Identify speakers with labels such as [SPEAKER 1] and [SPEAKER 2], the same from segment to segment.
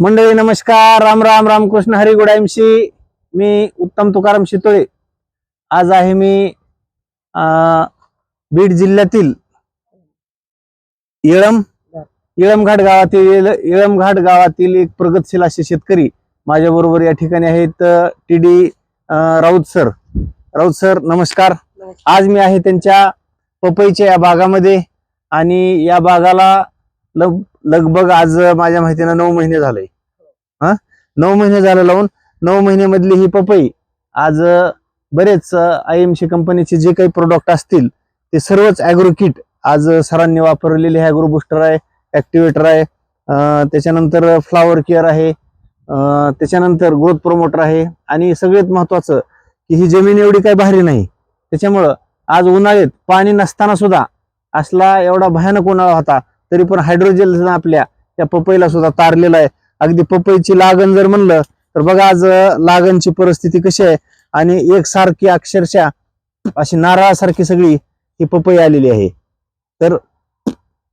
[SPEAKER 1] मंडळी नमस्कार, राम राम, रामकृष्ण हरी गुडाईमशी. मी उत्तम तुकाराम शितोळे. आज आहे मी बीड जिल्ह्यातील येळमघाट गावातील एक प्रगतशील असे शेतकरी माझ्या बरोबर या ठिकाणी आहेत. टी.डी. राऊत सर नमस्कार. आज मी आहे त्यांच्या पपईच्या या बागामध्ये आणि या बागाला लगभग आज माझ्या माहितीनं 9 महिने झाले. 9 महिने झाले लावून. 9 महिन्यामधली ही पपई आज बरेच IMC कंपनीचे जे काही प्रोडक्ट असतील ते सर्वच ॲग्रो किट आज सरांनी वापरलेले आहे. ॲग्रो बुस्टर आहे, ॲक्टिवेटर आहे, त्याच्यानंतर फ्लावर केअर आहे, त्याच्यानंतर ग्रोथ प्रोमोटर आहे आणि सगळ्यात महत्वाचं की ही जमीन एवढी काही भारी नाही. त्याच्यामुळं आज उन्हाळ्यात पाणी नसताना सुद्धा असला एवढा भयानक उन्हाळा होता तरी पण हायड्रोजेल आपल्या त्या पपईला सुद्धा तारलेला आहे. अगदी पपईची लागण जर म्हणलं तर बघा आज लागणची परिस्थिती कशी आहे आणि एकसारखी अक्षरशः अशी नारळासारखी सगळी ही पपई आलेली आहे. तर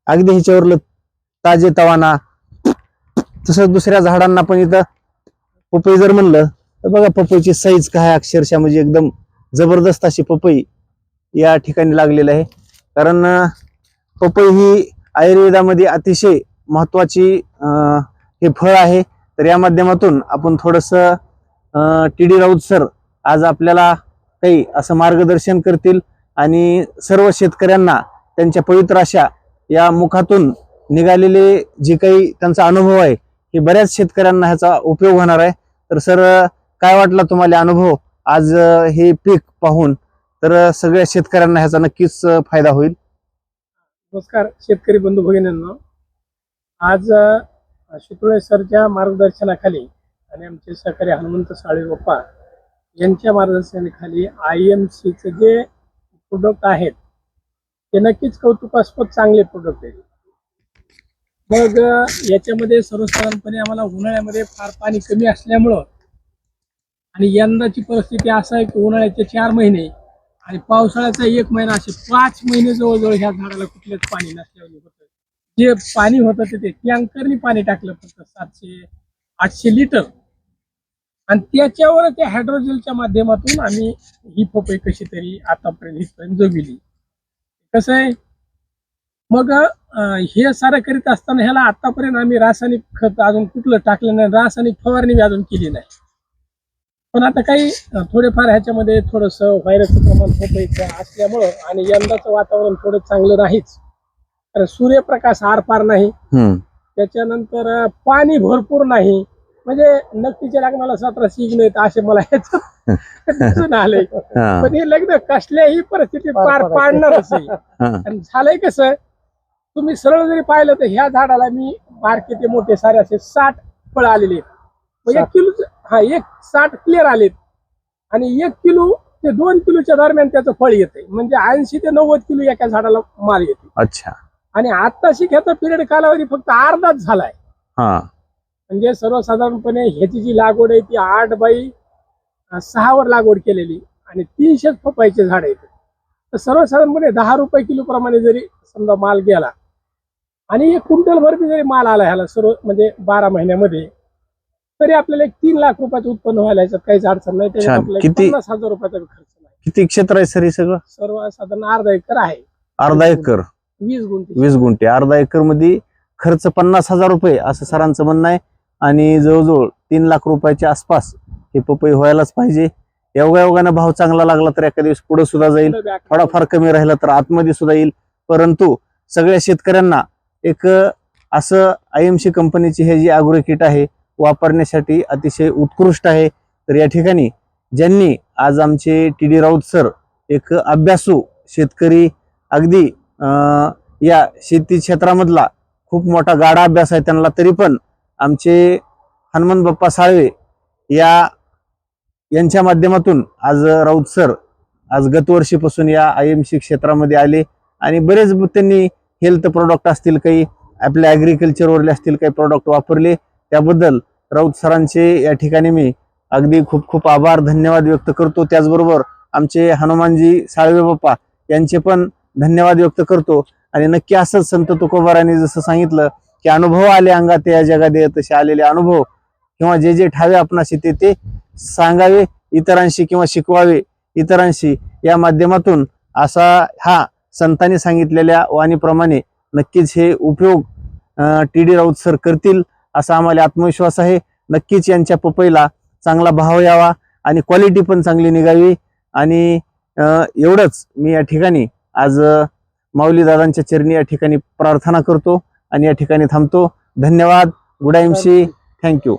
[SPEAKER 1] अगदी ह्याच्यावर ताजे तवाना. तसंच दुसऱ्या झाडांना पण इथं पपई जर म्हणलं तर बघा पपईची साईज काय अक्षरशः म्हणजे एकदम जबरदस्त अशी पपई या ठिकाणी लागलेली आहे. कारण पपई ही आयुर्वेदामध्ये अतिशय महत्वाची हे फळ आहे. तर या माध्यमातून आपण थोडंसं टी.डी. राऊत सर आज आपल्याला काही असं मार्गदर्शन करतील आणि सर्व शेतकऱ्यांना त्यांच्या पवित्र अशा या मुखातून निघालेले जे काही त्यांचा अनुभव आहे हे बऱ्याच शेतकऱ्यांना ह्याचा उपयोग होणार आहे. तर सर काय वाटला तुम्हाला अनुभव आज हे पीक पाहून? तर सगळ्या शेतकऱ्यांना ह्याचा नक्कीच फायदा होईल.
[SPEAKER 2] नमस्कार शेतकरी बंधू भगिनींनो. आज शितोळे सरच्या मार्गदर्शनाखाली आणि आमचे सहकारी हनुमंत साळे बाप्पा यांच्या मार्गदर्शनाखाली IMCचे जे प्रोडक्ट आहेत ते नक्कीच कौतुकास्पद चांगले प्रोडक्ट आहेत. मग याच्यामध्ये सर्वसाधारणपणे आम्हाला उन्हाळ्यामध्ये फार पाणी कमी असल्यामुळं आणि यंदाची परिस्थिती असा आहे की उन्हाळ्याचे 4 महिने आणि पावसाळ्याचा 1 महिना असे 5 महिने जवळजवळ ह्या झाडाला कुठलेच पाणी नसल्याने होतं. जे पाणी होतं ते टँकरनी पाणी टाकलं फक्त 700-800 लिटर आणि त्याच्यावर त्या हायड्रोजेलच्या माध्यमातून आम्ही ही पपई कशी तरी आतापर्यंत इथपर्यंत जगविली. कसं आहे मग हे सारं करीत असताना ह्याला आतापर्यंत आम्ही रासायनिक खत अजून कुठलं टाकलं नाही, रासायनिक फवारणी अजून केली नाही. पण आता काही थोडेफार ह्याच्यामध्ये थोडंसं व्हायरसचं प्रमाण पपईचं असल्यामुळं आणि यंदाचं वातावरण थोडं चांगलं नाहीच. कारण सूर्यप्रकाश आरपार नाही, त्याच्यानंतर पाणी भरपूर नाही. म्हणजे नक्कीच्या लग्नाला 17 सीग नाहीत असे मला दिसून आलंय. पण हे लग्न कसल्याही परिस्थितीत पार पाडणारच आहे. आणि झालंय कसं तुम्ही सरळ जरी पाहिलं तर ह्या झाडाला मी बारके ते मोठे सारे असे 60 फळ आलेले आहेत. म्हणजे 1 किलो एक 60 क्लिअर आलेत आणि 1 किलो ते 2 किलोच्या दरम्यान त्याचं फळ येते. म्हणजे 80 ते 90 किलो एका झाडाला माल येते. अच्छा. आणि आता ह्याचा पिरियड कालावधी फक्त अर्धाच झालाय. म्हणजे सर्वसाधारणपणे ह्याची जी लागवड आहे ती 8x6 वर लागवड केलेली आणि 300 पपईचे झाड आहेत. तर सर्वसाधारणपणे 10 रुपये किलो प्रमाणे जरी समजा माल गेला आणि 1 क्विंटल भर जरी माल आला ह्याला सर्व म्हणजे 12 महिन्यामध्ये तरी आपल्याला 3 लाख रुपयाचं उत्पन्न व्हायला याच्यात काहीच अडचण नाही. त्याच्यात आपल्याला 50,000 रुपयाचा खर्च नाही.
[SPEAKER 1] किती क्षेत्र आहे सर हे सगळं?
[SPEAKER 2] सर्वसाधारण अर्धा एकर आहे.
[SPEAKER 1] अर्धा एकर 20 गुंठे. अर्धा एकर मध्ये खर्च 50,000 रुपये असं सरांचं म्हणणं आहे आणि जवळजवळ 3 लाख रुपयाच्या आसपास हे पपई व्हायलाच पाहिजे. योगायोगाने भाव चांगला लागला तर एका दिवस पुढे सुद्धा जाईल, थोडाफार कमी राहिला तर आतमध्ये सुद्धा येईल. परंतु सगळ्या शेतकऱ्यांना एक असं IMC कंपनीची हे जी ॲग्रो किट आहे वापरण्यासाठी अतिशय उत्कृष्ट आहे. तर या ठिकाणी ज्यांनी आज आमचे टी.डी. राऊत सर एक अभ्यासू शेतकरी, अगदी या शेती क्षेत्रामधला खूप मोठा गाडा अभ्यास आहे त्यांना, तरी पण आमचे हनुमंत बाप्पा साळवे यांच्या माध्यमातून आज राऊत सर आज गतवर्षीपासून या IMC क्षेत्रामध्ये आले आणि बरेच त्यांनी हेल्थ प्रोडक्ट असतील, काही आपल्या ॲग्रिकल्चरवरले असतील, काही प्रोडक्ट वापरले. त्याबद्दल राऊत सरांचे या ठिकाणी मी अगदी खूप खूप आभार धन्यवाद व्यक्त करतो. त्याचबरोबर आमचे हनुमानजी साळवे बाप्पा यांचे पण धन्यवाद व्यक्त करतो. आणि नक्की असंच संत तुकोबारांनी जसं सांगितलं की अनुभव आले अंगात या जगात ये तसे आलेले अनुभव किंवा जे जे ठावे आपणास येते ते सांगावे इतरांशी किंवा शिकवावे इतरांशी, या माध्यमातून असा हा संतांनी सांगितलेल्या वाणीप्रमाणे नक्कीच हे उपयोग टी.डी. राऊत सर करतील असा आम्हाला आत्मविश्वास आहे. नक्कीच यांच्या पपईला चांगला भाव यावा आणि क्वालिटी पण चांगली निघावी. आणि एवढंच मी या ठिकाणी आज माऊली दादांच्या चरणी या ठिकाणी प्रार्थना करतो आणि या ठिकाणी थांबतो. धन्यवाद. Good MC. थँक्यू.